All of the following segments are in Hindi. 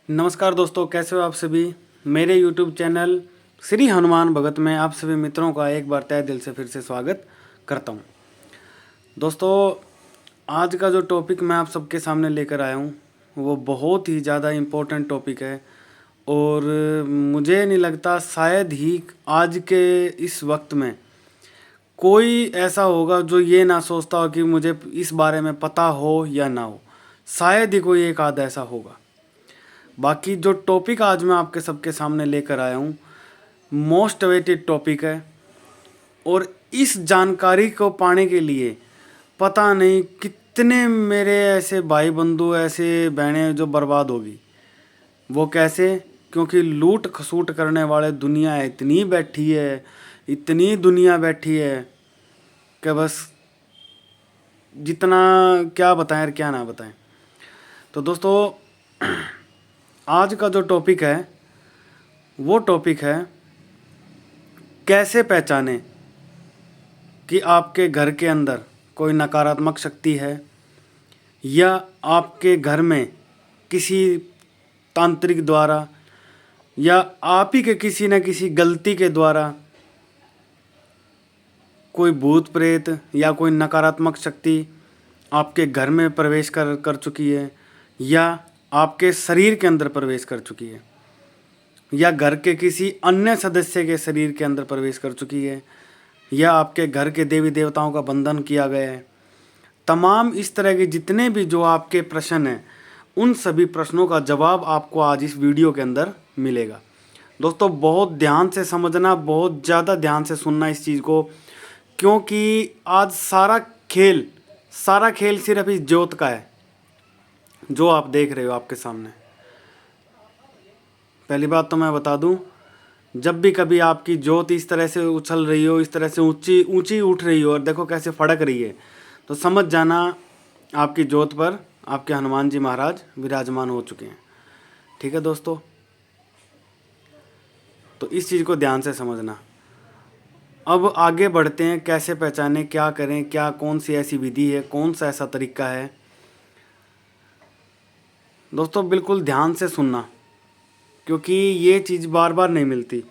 नमस्कार दोस्तों, कैसे हो आप सभी। मेरे YouTube चैनल श्री हनुमान भगत में आप सभी मित्रों का एक बार तहे दिल से फिर से स्वागत करता हूं। दोस्तों, आज का जो टॉपिक मैं आप सबके सामने लेकर आया हूं वो बहुत ही ज़्यादा इम्पोर्टेंट टॉपिक है और मुझे नहीं लगता शायद ही आज के इस वक्त में कोई ऐसा होगा जो ये ना सोचता हो कि मुझे इस बारे में पता हो या ना हो। शायद ही कोई एक आध ऐसा होगा। बाकी जो टॉपिक आज मैं आपके सबके सामने लेकर आया हूँ मोस्ट अवेटेड टॉपिक है और इस जानकारी को पाने के लिए पता नहीं कितने मेरे ऐसे भाई बंधु ऐसे बहनें जो बर्बाद होगी। वो कैसे? क्योंकि लूट खसूट करने वाले दुनिया इतनी बैठी है, इतनी दुनिया बैठी है कि बस जितना क्या बताएं और क्या ना बताएं। तो दोस्तों, आज का जो टॉपिक है वो टॉपिक है कैसे पहचानें कि आपके घर के अंदर कोई नकारात्मक शक्ति है या आपके घर में किसी तांत्रिक द्वारा या आप ही के किसी न किसी गलती के द्वारा कोई भूत प्रेत या कोई नकारात्मक शक्ति आपके घर में प्रवेश कर चुकी है या आपके शरीर के अंदर प्रवेश कर चुकी है या घर के किसी अन्य सदस्य के शरीर के अंदर प्रवेश कर चुकी है या आपके घर के देवी देवताओं का बंधन किया गया है। तमाम इस तरह के जितने भी जो आपके प्रश्न हैं उन सभी प्रश्नों का जवाब आपको आज इस वीडियो के अंदर मिलेगा। दोस्तों, बहुत ध्यान से समझना, बहुत ज़्यादा ध्यान से सुनना इस चीज़ को, क्योंकि आज सारा खेल सिर्फ इस ज्योत का है जो आप देख रहे हो आपके सामने। पहली बात तो मैं बता दूं, जब भी कभी आपकी ज्योत इस तरह से उछल रही हो, इस तरह से ऊंची ऊंची उठ रही हो और देखो कैसे फड़क रही है, तो समझ जाना आपकी ज्योत पर आपके हनुमान जी महाराज विराजमान हो चुके हैं। ठीक है दोस्तों, तो इस चीज़ को ध्यान से समझना। अब आगे बढ़ते हैं, कैसे पहचाने, क्या करें, क्या कौन सी ऐसी विधि है, कौन सा ऐसा तरीका है। दोस्तों, बिल्कुल ध्यान से सुनना, क्योंकि ये चीज़ बार बार नहीं मिलती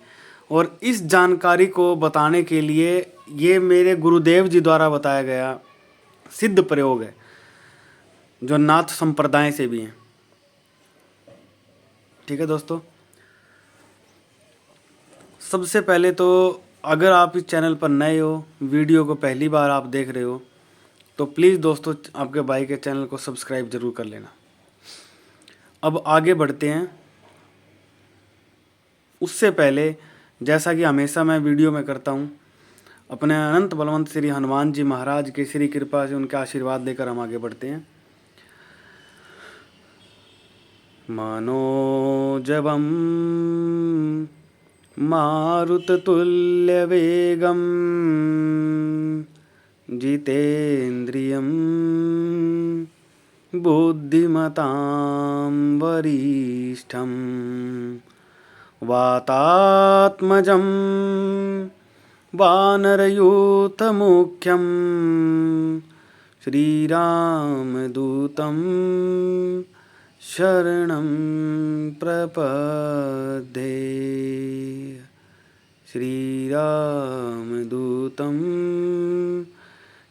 और इस जानकारी को बताने के लिए ये मेरे गुरुदेव जी द्वारा बताया गया सिद्ध प्रयोग है जो नाथ संप्रदाय से भी हैं। ठीक है दोस्तों, सबसे पहले तो अगर आप इस चैनल पर नए हो, वीडियो को पहली बार आप देख रहे हो, तो प्लीज़ दोस्तों आपके भाई के चैनल को सब्सक्राइब ज़रूर कर लेना। अब आगे बढ़ते हैं। उससे पहले, जैसा कि हमेशा मैं वीडियो में करता हूँ, अपने अनंत बलवंत श्री हनुमान जी महाराज की श्री कृपा से उनके आशीर्वाद लेकर हम आगे बढ़ते हैं। मनोजवं मारुततुल्यवेगं जितेन्द्रियं बुद्धिमतां वरिष्ठं वातात्मजं वानरयूथमुख्यं श्रीरामदूतं शरणं प्रपद्ये। श्रीरामदूतं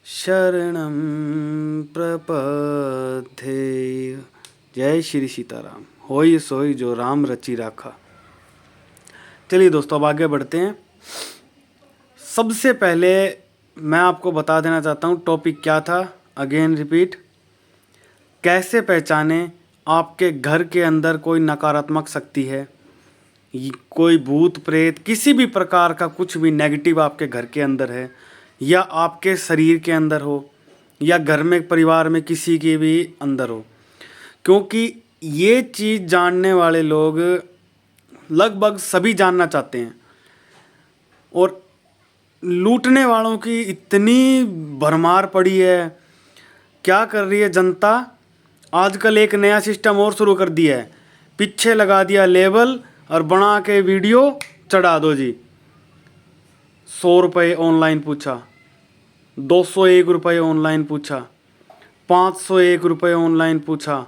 शरणं प्रपद्ये। जय श्री सीताराम। होई सोई जो राम रची राखा। चलिए दोस्तों, अब आगे बढ़ते हैं। सबसे पहले मैं आपको बता देना चाहता हूँ टॉपिक क्या था। अगेन रिपीट, कैसे पहचाने आपके घर के अंदर कोई नकारात्मक शक्ति है, कोई भूत प्रेत, किसी भी प्रकार का कुछ भी नेगेटिव आपके घर के अंदर है या आपके शरीर के अंदर हो या घर में परिवार में किसी के भी अंदर हो। क्योंकि ये चीज़ जानने वाले लोग लगभग सभी जानना चाहते हैं और लूटने वालों की इतनी भरमार पड़ी है। क्या कर रही है जनता? आजकल एक नया सिस्टम और शुरू कर दिया है, पीछे लगा दिया लेबल और बना के वीडियो चढ़ा दो जी। 100 रुपये ऑनलाइन पूछा, 201 रुपये ऑनलाइन पूछा, 501 रुपये ऑनलाइन पूछा,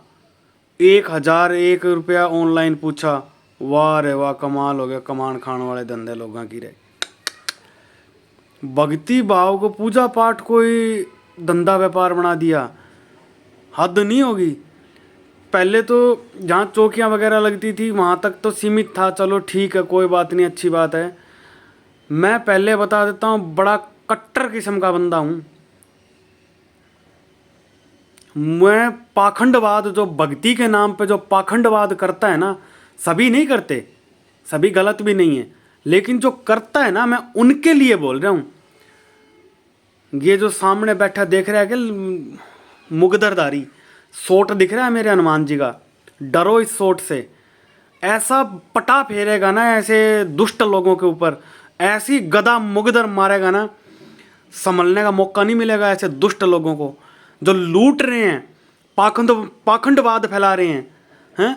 1,001 रुपया ऑनलाइन पूछा, वाह रे वाह, कमाल हो गया, कमान खाने वाले धंधे लोगों की रहे। भक्ति भाव को, पूजा पाठ को ही धंधा व्यापार बना दिया, हद नहीं होगी। पहले तो जहाँ चौकियाँ वगैरह लगती थी वहाँ तक तो सीमित था, चलो ठीक है, कोई बात नहीं, अच्छी बात है। मैं पहले बता देता हूँ, बड़ा कट्टर किस्म का बंदा हूँ मैं। पाखंडवाद, जो भक्ति के नाम पे जो पाखंडवाद करता है ना, सभी नहीं करते, सभी गलत भी नहीं है, लेकिन जो करता है ना, मैं उनके लिए बोल रहा हूँ। ये जो सामने बैठा देख रहा है कि मुगदरदारी सोट दिख रहा है मेरे हनुमान जी का, डरो इस सोट से। ऐसा पटा फेरेगा ना ऐसे दुष्ट लोगों के ऊपर, ऐसी गदा मुगदर मारेगा ना, संभलने का मौका नहीं मिलेगा ऐसे दुष्ट लोगों को जो लूट रहे हैं, पाखंडवाद फैला रहे हैं।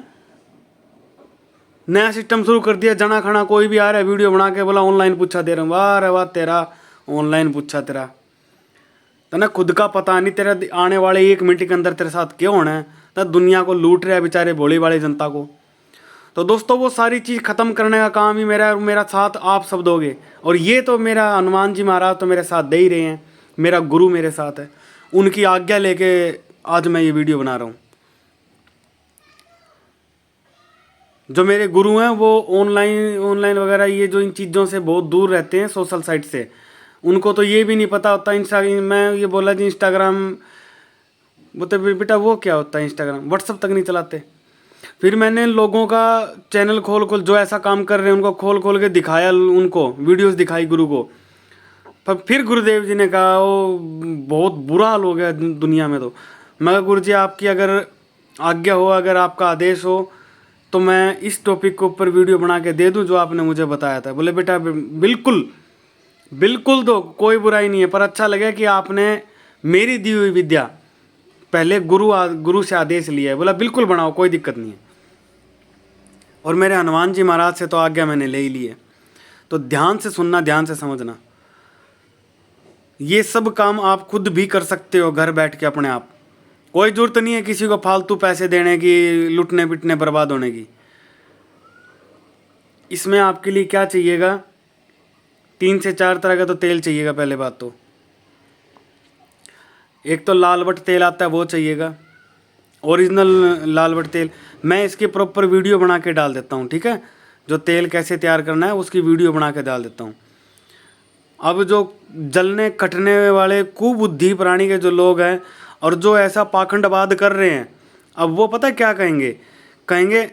नया सिस्टम शुरू कर दिया, जना खना कोई भी आ रहा है वीडियो बना के, बोला ऑनलाइन पूछा दे रहा हूँ, वाह रे वाह, तेरा ऑनलाइन पूछा तेरा तो ना खुद का पता नहीं, तेरा आने वाले 1 मिनट के अंदर तेरे साथ क्या होना है। तो दुनिया को लूट रहा है बेचारे भोली वाली जनता को। तो दोस्तों, वो सारी चीज़ ख़त्म करने का काम ही मेरा साथ आप सब दोगे। और ये तो मेरा हनुमान जी महाराज तो मेरे साथ दे ही रहे हैं, मेरा गुरु मेरे साथ है, उनकी आज्ञा लेके आज मैं ये वीडियो बना रहा हूँ। जो मेरे गुरु हैं वो ऑनलाइन वगैरह ये जो इन चीज़ों से बहुत दूर रहते हैं, सोशल साइट से, उनको तो ये भी नहीं पता होता। मैं ये बोला जी इंस्टाग्राम, बोलते बेटा वो क्या होता है इंस्टाग्राम, व्हाट्सअप तक नहीं चलाते। फिर मैंने लोगों का चैनल खोल जो ऐसा काम कर रहे हैं उनको खोल के दिखाया, उनको वीडियोस दिखाई गुरु को। पर फिर गुरुदेव जी ने कहा वो बहुत बुरा हाल हो गया दुनिया में। तो मैं कहा गुरु जी आपकी अगर आज्ञा हो, अगर आपका आदेश हो, तो मैं इस टॉपिक के ऊपर वीडियो बना के दे दूं जो आपने मुझे बताया था। बोले बेटा बिल्कुल बिल्कुल, तो कोई बुराई नहीं है, पर अच्छा लगा कि आपने मेरी दी हुई विद्या पहले गुरु से आदेश लिया है। बोला बिल्कुल बनाओ, कोई दिक्कत नहीं है। और मेरे हनुमान जी महाराज से तो आज्ञा मैंने ले ही ली है। तो ध्यान से सुनना, ध्यान से समझना, ये सब काम आप खुद भी कर सकते हो घर बैठ के अपने आप। कोई जरूरत नहीं है किसी को फालतू पैसे देने की, लुटने पिटने बर्बाद होने की। इसमें आपके लिए क्या चाहिएगा, 3 से 4 तरह का तो तेल चाहिएगा। पहले बात तो एक तो लालवट तेल आता है, वो चाहिएगा, ओरिजिनल लालवट तेल। मैं इसकी प्रॉपर वीडियो बना के डाल देता हूँ, ठीक है, जो तेल कैसे तैयार करना है उसकी वीडियो बना के डाल देता हूँ। अब जो जलने कटने वाले कुबुद्धि प्राणी के जो लोग हैं और जो ऐसा पाखंडवाद कर रहे हैं, अब वो पता क्या कहेंगे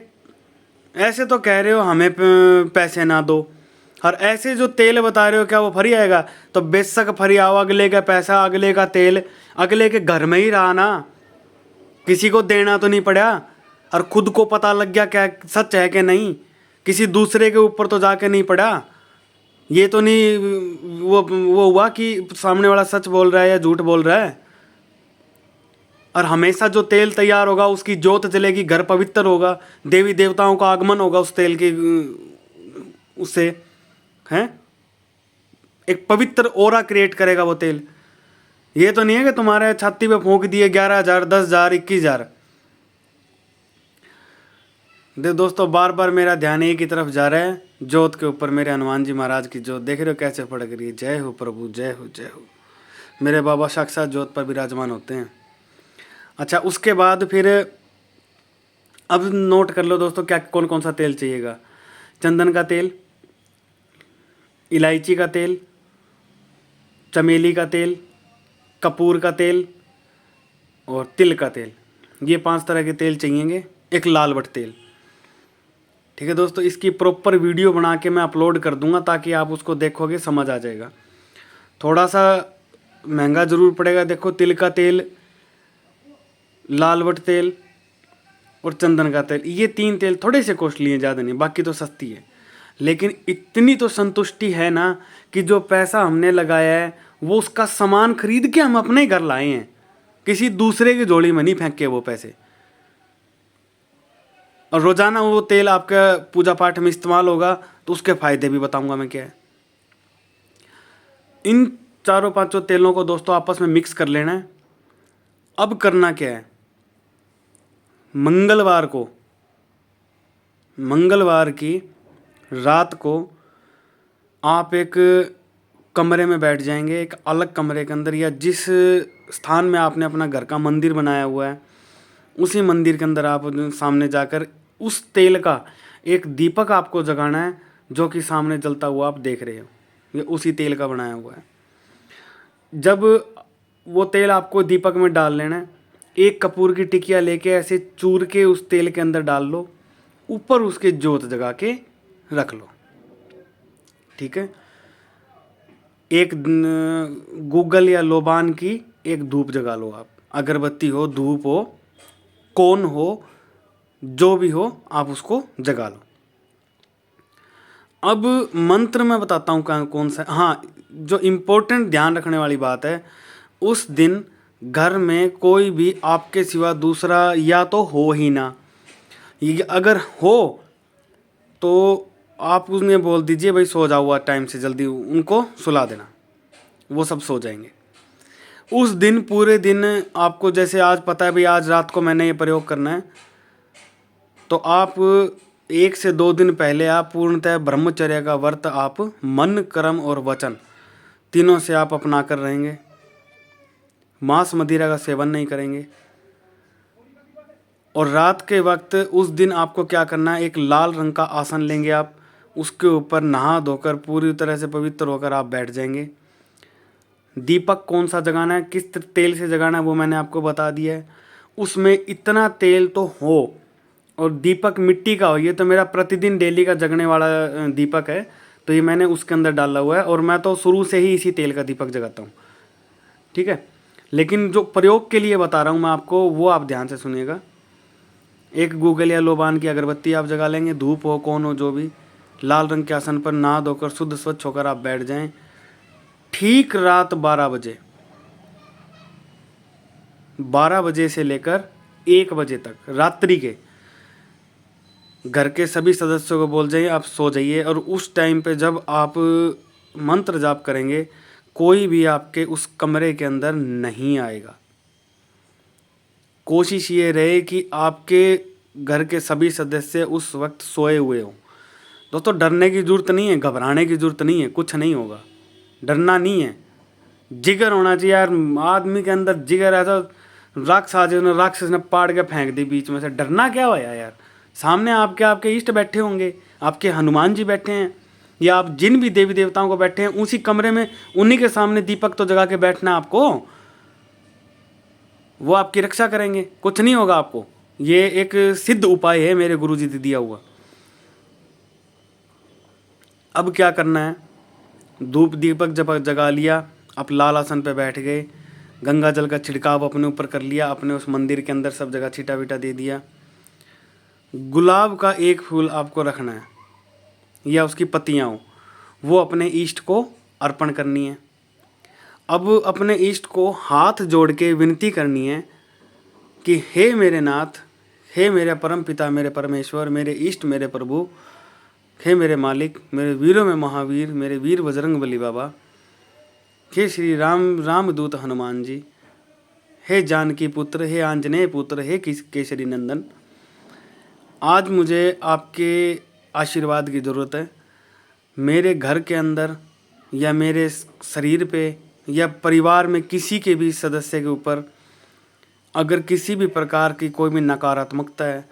ऐसे तो कह रहे हो हमें पैसे ना दो, और ऐसे जो तेल बता रहे हो क्या वो फ्री आएगा? तो बेशक फ्री आओ, अगले का पैसा, अगले का तेल अगले के घर में ही रहा ना, किसी को देना तो नहीं पड़ा। और खुद को पता लग गया क्या सच है कि नहीं, किसी दूसरे के ऊपर तो जाके नहीं पड़ा। ये तो नहीं वो हुआ कि सामने वाला सच बोल रहा है या झूठ बोल रहा है। और हमेशा जो तेल तैयार होगा उसकी ज्योत जलेगी, घर पवित्र होगा, देवी देवताओं का आगमन होगा उस तेल के, उससे हैं एक पवित्र ओरा क्रिएट करेगा वो तेल। ये तो नहीं है कि तुम्हारे छाती पे फूंक दिए 11,000, 10,000, 21,000। दोस्तों, बार बार मेरा ध्यान एक ही तरफ जा रहा है, ज्योत के ऊपर। मेरे हनुमान जी महाराज की ज्योत देख रहे हो कैसे फड़क रही है। जय हो प्रभु, जय हो, जय हो। मेरे बाबा साक्षात ज्योत पर विराजमान होते हैं। अच्छा, उसके बाद फिर अब नोट कर लो दोस्तों, क्या कौन कौन सा तेल चाहिएगा। चंदन का तेल, इलायची का तेल, चमेली का तेल, कपूर का तेल और तिल का तेल। ये 5 तरह के तेल चाहिएंगे। एक लालवट तेल, ठीक है दोस्तों। इसकी प्रॉपर वीडियो बना के मैं अपलोड कर दूंगा ताकि आप उसको देखोगे, समझ आ जाएगा। थोड़ा सा महंगा ज़रूर पड़ेगा। देखो, तिल का तेल, लालवट तेल और चंदन का तेल, ये 3 तेल थोड़े से कॉस्टली हैं, ज़्यादा नहीं, बाकी तो सस्ती है। लेकिन इतनी तो संतुष्टि है ना कि जो पैसा हमने लगाया है वो उसका सामान खरीद के हम अपने घर लाए हैं, किसी दूसरे की झोली में नहीं फेंके वो पैसे। और रोज़ाना वो तेल आपका पूजा पाठ में इस्तेमाल होगा तो उसके फ़ायदे भी बताऊंगा मैं क्या है। इन 4-5 तेलों को दोस्तों आपस में मिक्स कर लेना है। अब करना क्या है, मंगलवार की रात को आप एक कमरे में बैठ जाएंगे, एक अलग कमरे के अंदर, या जिस स्थान में आपने अपना घर का मंदिर बनाया हुआ है उसी मंदिर के अंदर आप सामने जाकर उस तेल का एक दीपक आपको जगाना है, जो कि सामने जलता हुआ आप देख रहे हो, ये उसी तेल का बनाया हुआ है। जब वो तेल आपको दीपक में डाल लेना है, एक कपूर की टिकिया लेके ऐसे चूर के उस तेल के अंदर डाल लो, ऊपर उसके जोत जगा के रख लो, ठीक है। एक गूगल या लोबान की एक धूप जगा लो आप, अगरबत्ती हो, धूप हो, कौन हो, जो भी हो, आप उसको जगा लो। अब मंत्र मैं बताता हूँ कौन सा। हाँ, जो इम्पोर्टेंट ध्यान रखने वाली बात है, उस दिन घर में कोई भी आपके सिवा दूसरा या तो हो ही ना, अगर हो तो आप उसमें बोल दीजिए भाई सो जाओ, टाइम से जल्दी उनको सुला देना, वो सब सो जाएंगे। उस दिन पूरे दिन आपको, जैसे आज पता है भाई आज रात को मैंने ये प्रयोग करना है, तो आप 1 से 2 दिन पहले आप पूर्णतः ब्रह्मचर्य का व्रत आप मन, कर्म और वचन तीनों से आप अपना कर रहेंगे। मांस मदिरा का सेवन नहीं करेंगे। और रात के वक्त उस दिन आपको क्या करना है, एक लाल रंग का आसन लेंगे आप, उसके ऊपर नहा धोकर पूरी तरह से पवित्र होकर आप बैठ जाएंगे। दीपक कौन सा जगाना है, किस तेल से जगाना है, वो मैंने आपको बता दिया है। उसमें इतना तेल तो हो, और दीपक मिट्टी का हो, ये तो मेरा प्रतिदिन डेली का जगने वाला दीपक है, तो ये मैंने उसके अंदर डाला हुआ है, और मैं तो शुरू से ही इसी तेल का दीपक जगाता हूँ, ठीक है। लेकिन जो प्रयोग के लिए बता रहा हूँ मैं आपको, वो आप ध्यान से सुनिएगा। एक गूगल या लोबान की अगरबत्ती आप जगा लेंगे, धूप हो, कौन हो, जो भी, लाल रंग के आसन पर नहा धोकर शुद्ध स्वच्छ होकर आप बैठ जाएं। ठीक रात 12 बजे से लेकर 1 बजे तक रात्रि के घर के सभी सदस्यों को बोल जाइए आप सो जाइए। और उस टाइम पे जब आप मंत्र जाप करेंगे, कोई भी आपके उस कमरे के अंदर नहीं आएगा। कोशिश ये रहे कि आपके घर के सभी सदस्य उस वक्त सोए हुए हों। दोस्तों, डरने की ज़रूरत नहीं है, घबराने की ज़रूरत नहीं है, कुछ नहीं होगा, डरना नहीं है, जिगर होना चाहिए यार। आदमी के अंदर जिगर ऐसा राक्षस ने पाड़ के फेंक दी बीच में से, डरना क्या हुआ यार। सामने आपके इष्ट बैठे होंगे, आपके हनुमान जी बैठे हैं, या आप जिन भी देवी देवताओं को बैठे हैं उसी कमरे में, उन्हीं के सामने दीपक तो जगा के बैठना आपको, वो आपकी रक्षा करेंगे, कुछ नहीं होगा आपको। ये एक सिद्ध उपाय है मेरे गुरुजी ने दिया हुआ। अब क्या करना है, धूप दीपक जब जगा लिया, आप लाल आसन पे बैठ गए, गंगा जल का छिड़काव अपने ऊपर कर लिया, अपने उस मंदिर के अंदर सब जगह छीटा बीटा दे दिया। गुलाब का एक फूल आपको रखना है, या उसकी पत्तियाँ हो, वो अपने इष्ट को अर्पण करनी है। अब अपने इष्ट को हाथ जोड़ के विनती करनी है कि हे मेरे नाथ, हे मेरे परम पिता, मेरे परमेश्वर, मेरे इष्ट, मेरे प्रभु, हे मेरे मालिक, मेरे वीरों में महावीर, मेरे वीर बजरंग बली बाबा, हे श्री रामदूत हनुमान जी, हे जानकी पुत्र, हे आंजनेय पुत्र, हे केसरी नंदन, आज मुझे आपके आशीर्वाद की ज़रूरत है। मेरे घर के अंदर या मेरे शरीर पे या परिवार में किसी के भी सदस्य के ऊपर अगर किसी भी प्रकार की कोई भी नकारात्मकता है,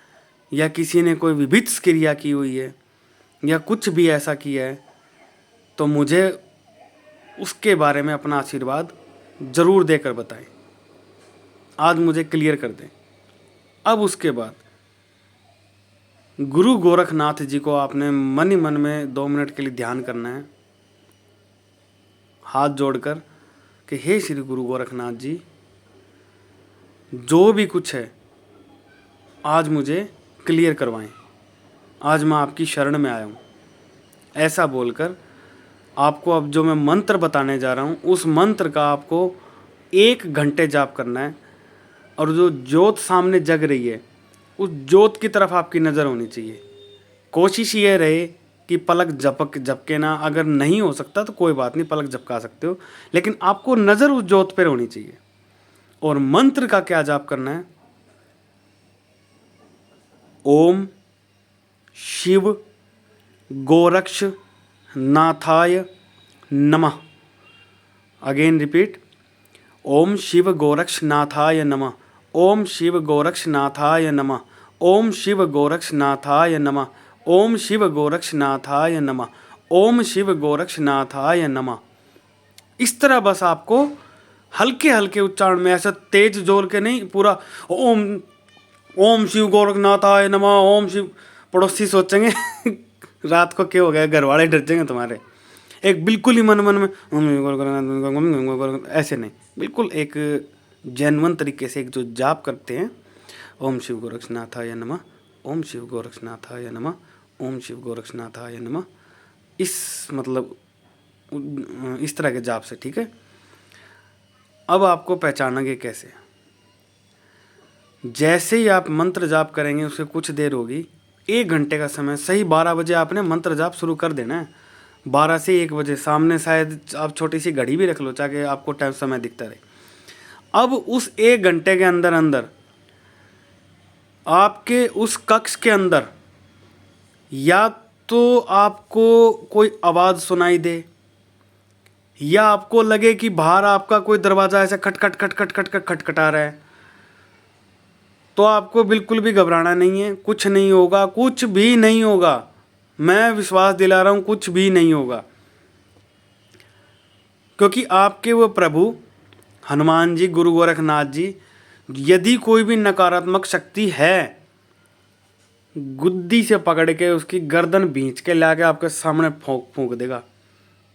या किसी ने कोई विभिन्न क्रिया की हुई है, या कुछ भी ऐसा किया है, तो मुझे उसके बारे में अपना आशीर्वाद ज़रूर देकर बताएं। आज मुझे क्लियर कर दें। अब उसके बाद गुरु गोरखनाथ जी को आपने मन ही मन में 2 मिनट के लिए ध्यान करना है, हाथ जोड़कर कि हे श्री गुरु गोरखनाथ जी, जो भी कुछ है आज मुझे क्लियर करवाएं, आज मैं आपकी शरण में आया हूँ। ऐसा बोलकर आपको अब जो मैं मंत्र बताने जा रहा हूँ, उस मंत्र का आपको 1 घंटे जाप करना है। और जो ज्योत सामने जग रही है, उस ज्योत की तरफ आपकी नज़र होनी चाहिए। कोशिश ये रहे कि पलक झपके ना, अगर नहीं हो सकता तो कोई बात नहीं, पलक झपका सकते हो, लेकिन आपको नज़र उस ज्योत पर होनी चाहिए। और मंत्र का क्या जाप करना है, ओम शिव गोरक्ष नाथाय नमः। अगेन रिपीट, ओम शिव गोरक्ष नाथाय नमः। ओम शिव गोरक्ष नाथाय नमः। ओम शिव गोरक्ष नाथाय नमः। ओम शिव गोरक्ष नाथाय नमः। ओम शिव गोरक्ष नाथाय नमः। इस तरह बस आपको हल्के हल्के उच्चारण में, ऐसा तेज जोर के नहीं, पूरा ओम ओम शिव गोरखनाथाय नमः ओम शिव। पड़ोसी सोचेंगे रात को क्या हो गया, घर वाले डर जाएंगे तुम्हारे। एक बिल्कुल ही मन मन में ऐसे नहीं, बिल्कुल एक जेन्युइन तरीके से एक जो जाप करते हैं, ओम शिव गोरक्षनाथाय नमः, ओम शिव गोरक्षनाथाय नमः, ओम शिव गोरक्षनाथाय नमः, इस मतलब इस तरह के जाप से, ठीक है। अब आपको पहचानोगे कैसे, जैसे ही आप मंत्र जाप करेंगे उससे कुछ देर होगी, 1 घंटे का समय, सही 12 बजे आपने मंत्र जाप शुरू कर देना है। 12 से 1 बजे, सामने शायद आप छोटी सी घड़ी भी रख लो ताकि आपको टाइम समय दिखता रहे। अब उस 1 घंटे के अंदर अंदर आपके उस कक्ष के अंदर या तो आपको कोई आवाज़ सुनाई दे, या आपको लगे कि बाहर आपका कोई दरवाज़ा ऐसे खटखट खटखट खटखट खटखटा रहा है, तो आपको बिल्कुल भी घबराना नहीं है। कुछ नहीं होगा, कुछ भी नहीं होगा, मैं विश्वास दिला रहा हूँ, कुछ भी नहीं होगा। क्योंकि आपके वो प्रभु हनुमान जी, गुरु गोरखनाथ जी, यदि कोई भी नकारात्मक शक्ति है, गुद्दी से पकड़ के उसकी गर्दन भींच के लाके आपके सामने फूंक देगा।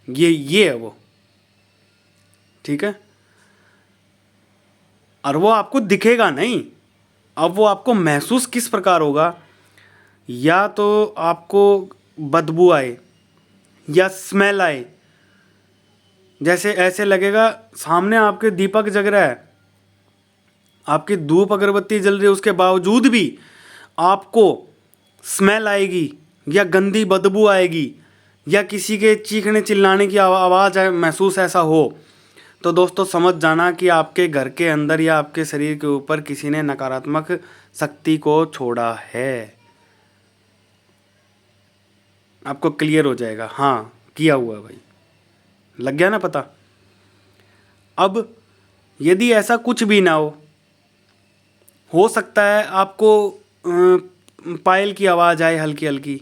ये है वो, ठीक है। और वो आपको दिखेगा नहीं, अब वो आपको महसूस किस प्रकार होगा, या तो आपको बदबू आए या स्मेल आए, जैसे ऐसे लगेगा सामने आपके दीपक जग रहा है, आपकी धूप अगरबत्ती जल रही है, उसके बावजूद भी आपको स्मेल आएगी या गंदी बदबू आएगी या किसी के चीखने चिल्लाने की आवाज़ महसूस ऐसा हो, तो दोस्तों समझ जाना कि आपके घर के अंदर या आपके शरीर के ऊपर किसी ने नकारात्मक शक्ति को छोड़ा है। आपको क्लियर हो जाएगा, हाँ किया हुआ भाई, लग गया ना पता। अब यदि ऐसा कुछ भी ना हो सकता है आपको पायल की आवाज़ आए हल्की हल्की,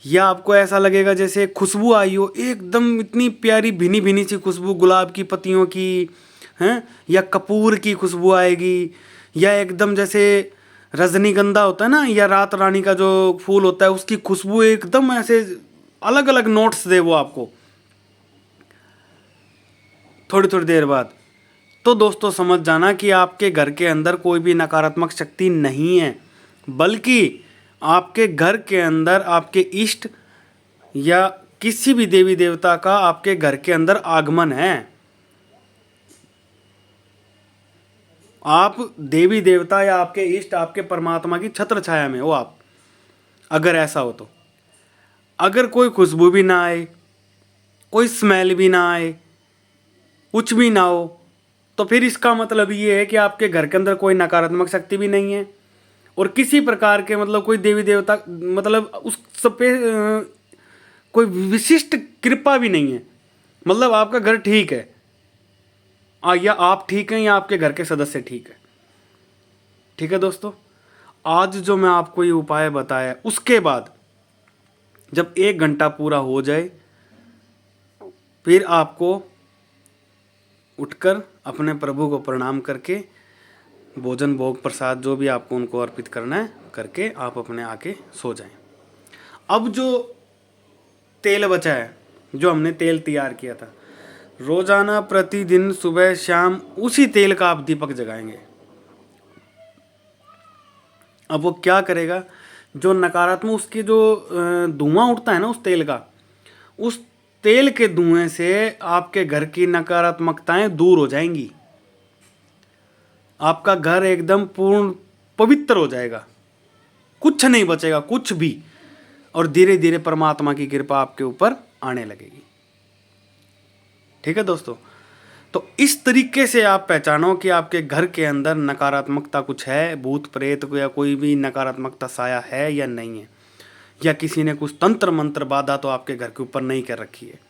या आपको ऐसा लगेगा जैसे खुशबू आई हो, एकदम इतनी प्यारी भीनी भीनी सी खुशबू गुलाब की पत्तियों की, हैं, या कपूर की खुशबू आएगी, या एकदम जैसे रजनीगंधा होता है ना, या रात रानी का जो फूल होता है उसकी खुशबू एकदम ऐसे अलग अलग नोट्स दे वो आपको थोड़ी थोड़ी देर बाद, तो दोस्तों समझ जाना कि आपके घर के अंदर कोई भी नकारात्मक शक्ति नहीं है, बल्कि आपके घर के अंदर आपके इष्ट या किसी भी देवी देवता का आपके घर के अंदर आगमन है। आप देवी देवता या आपके इष्ट, आपके परमात्मा की छत्र छाया में हो आप, अगर ऐसा हो तो। अगर कोई खुशबू भी ना आए, कोई स्मेल भी ना आए, कुछ भी ना हो, तो फिर इसका मतलब ये है कि आपके घर के अंदर कोई नकारात्मक शक्ति भी नहीं है, और किसी प्रकार के मतलब कोई देवी देवता मतलब उस सब पे कोई विशिष्ट कृपा भी नहीं है। मतलब आपका घर ठीक है, या आप ठीक हैं, या आपके घर के सदस्य ठीक है। ठीक है दोस्तों, आज जो मैं आपको ये उपाय बताया, उसके बाद जब 1 घंटा पूरा हो जाए, फिर आपको उठकर अपने प्रभु को प्रणाम करके भोजन भोग प्रसाद जो भी आपको उनको अर्पित करना है करके आप अपने आके सो जाएं। अब जो तेल बचा है, जो हमने तेल तैयार किया था, रोजाना प्रतिदिन सुबह शाम उसी तेल का आप दीपक जगाएंगे। अब वो क्या करेगा, जो नकारात्मक उसके जो धुआं उठता है ना उस तेल का, उस तेल के धुएं से आपके घर की नकारात्मकताएं दूर हो जाएंगी, आपका घर एकदम पूर्ण पवित्र हो जाएगा, कुछ नहीं बचेगा, कुछ भी, और धीरे धीरे परमात्मा की कृपा आपके ऊपर आने लगेगी। ठीक है दोस्तों, तो इस तरीके से आप पहचानो कि आपके घर के अंदर नकारात्मकता कुछ है, भूत प्रेत या कोई भी नकारात्मकता साया है या नहीं है, या किसी ने कुछ तंत्र मंत्र बाधा तो आपके घर के ऊपर नहीं कर रखी है।